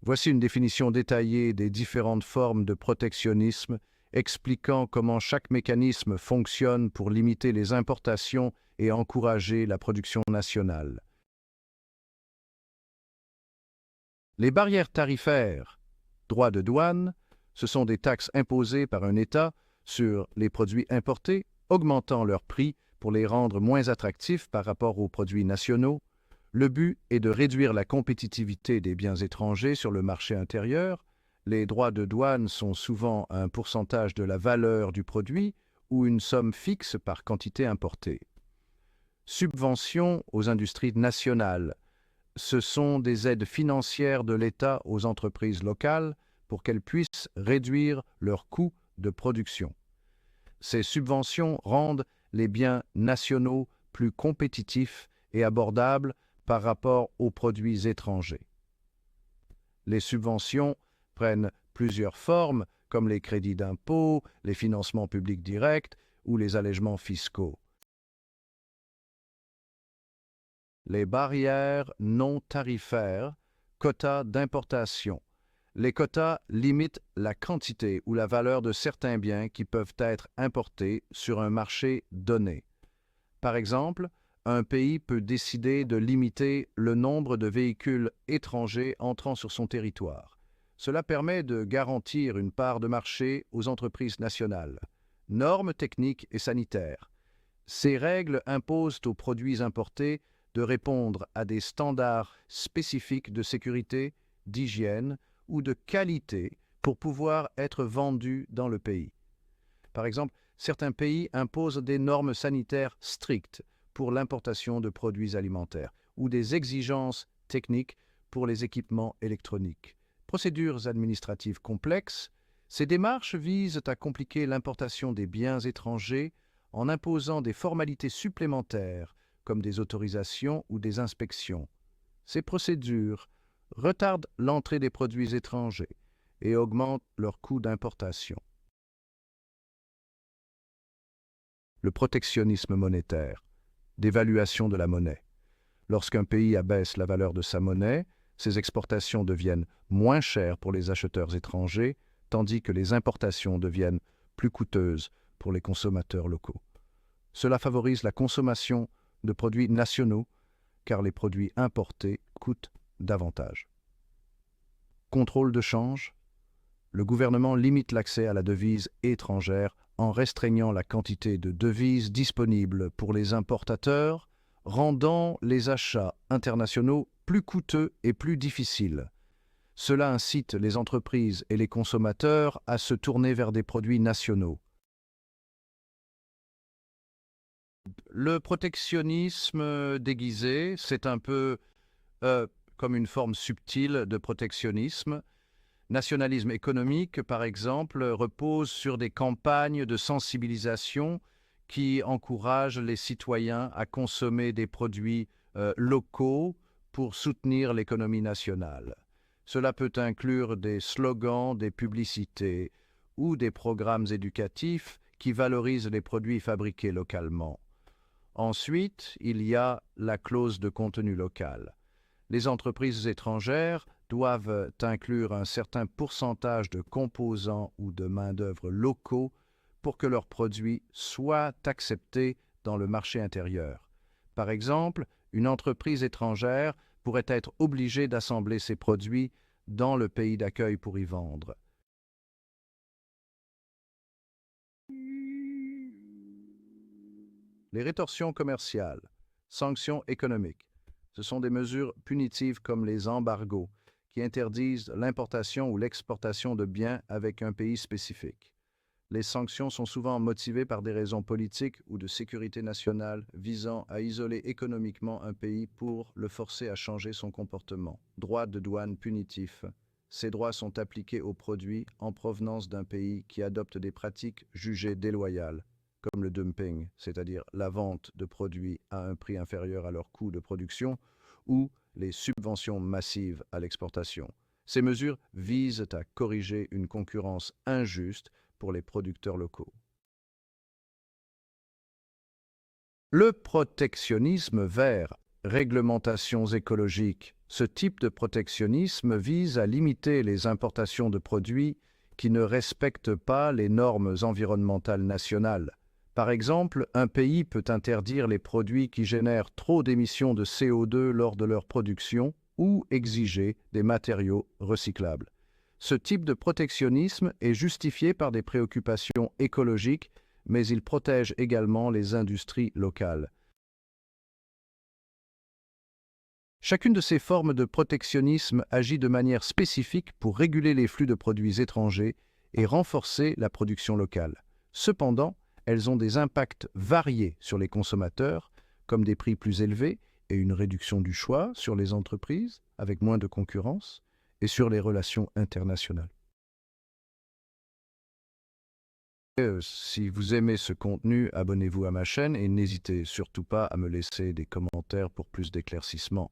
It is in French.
Voici une définition détaillée des différentes formes de protectionnisme, expliquant comment chaque mécanisme fonctionne pour limiter les importations et encourager la production nationale. Les barrières tarifaires, droits de douane, ce sont des taxes imposées par un État sur les produits importés, augmentant leur prix pour les rendre moins attractifs par rapport aux produits nationaux. Le but est de réduire la compétitivité des biens étrangers sur le marché intérieur. Les droits de douane sont souvent un pourcentage de la valeur du produit ou une somme fixe par quantité importée. Subventions aux industries nationales. Ce sont des aides financières de l'État aux entreprises locales pour qu'elles puissent réduire leurs coûts de production. Ces subventions rendent les biens nationaux plus compétitifs et abordables par rapport aux produits étrangers. Les subventions prennent plusieurs formes, comme les crédits d'impôt, les financements publics directs ou les allègements fiscaux. Les barrières non tarifaires, quotas d'importation. Les quotas limitent la quantité ou la valeur de certains biens qui peuvent être importés sur un marché donné. Par exemple, un pays peut décider de limiter le nombre de véhicules étrangers entrant sur son territoire. Cela permet de garantir une part de marché aux entreprises nationales. Normes techniques et sanitaires. Ces règles imposent aux produits importés de répondre à des standards spécifiques de sécurité, d'hygiène ou de qualité pour pouvoir être vendus dans le pays. Par exemple, certains pays imposent des normes sanitaires strictes pour l'importation de produits alimentaires ou des exigences techniques pour les équipements électroniques. Procédures administratives complexes. Ces démarches visent à compliquer l'importation des biens étrangers en imposant des formalités supplémentaires comme des autorisations ou des inspections. Ces procédures retardent l'entrée des produits étrangers et augmentent leur coût d'importation. Le protectionnisme monétaire, dévaluation de la monnaie. Lorsqu'un pays abaisse la valeur de sa monnaie, ses exportations deviennent moins chères pour les acheteurs étrangers, tandis que les importations deviennent plus coûteuses pour les consommateurs locaux. Cela favorise la consommation de produits nationaux, car les produits importés coûtent davantage. Contrôle de change. Le gouvernement limite l'accès à la devise étrangère en restreignant la quantité de devises disponibles pour les importateurs, rendant les achats internationaux plus coûteux et plus difficiles. Cela incite les entreprises et les consommateurs à se tourner vers des produits nationaux. Le protectionnisme déguisé, c'est un peu comme une forme subtile de protectionnisme. Nationalisme économique, par exemple, repose sur des campagnes de sensibilisation qui encouragent les citoyens à consommer des produits locaux pour soutenir l'économie nationale. Cela peut inclure des slogans, des publicités ou des programmes éducatifs qui valorisent les produits fabriqués localement. Ensuite, il y a la clause de contenu local. Les entreprises étrangères doivent inclure un certain pourcentage de composants ou de main-d'œuvre locaux pour que leurs produits soient acceptés dans le marché intérieur. Par exemple, une entreprise étrangère pourrait être obligée d'assembler ses produits dans le pays d'accueil pour y vendre. Les rétorsions commerciales, sanctions économiques. Ce sont des mesures punitives comme les embargos, qui interdisent l'importation ou l'exportation de biens avec un pays spécifique. Les sanctions sont souvent motivées par des raisons politiques ou de sécurité nationale visant à isoler économiquement un pays pour le forcer à changer son comportement. Droits de douane punitifs. Ces droits sont appliqués aux produits en provenance d'un pays qui adopte des pratiques jugées déloyales, comme le dumping, c'est-à-dire la vente de produits à un prix inférieur à leur coût de production, ou les subventions massives à l'exportation. Ces mesures visent à corriger une concurrence injuste pour les producteurs locaux. Le protectionnisme vert, Réglementations écologiques. Ce type de protectionnisme vise à limiter les importations de produits qui ne respectent pas les normes environnementales nationales. Par exemple, un pays peut interdire les produits qui génèrent trop d'émissions de CO2 lors de leur production ou exiger des matériaux recyclables. Ce type de protectionnisme est justifié par des préoccupations écologiques, mais il protège également les industries locales. Chacune de ces formes de protectionnisme agit de manière spécifique pour réguler les flux de produits étrangers et renforcer la production locale. Cependant, elles ont des impacts variés sur les consommateurs, comme des prix plus élevés et une réduction du choix sur les entreprises, avec moins de concurrence, et sur les relations internationales. Si vous aimez ce contenu, abonnez-vous à ma chaîne et n'hésitez surtout pas à me laisser des commentaires pour plus d'éclaircissements.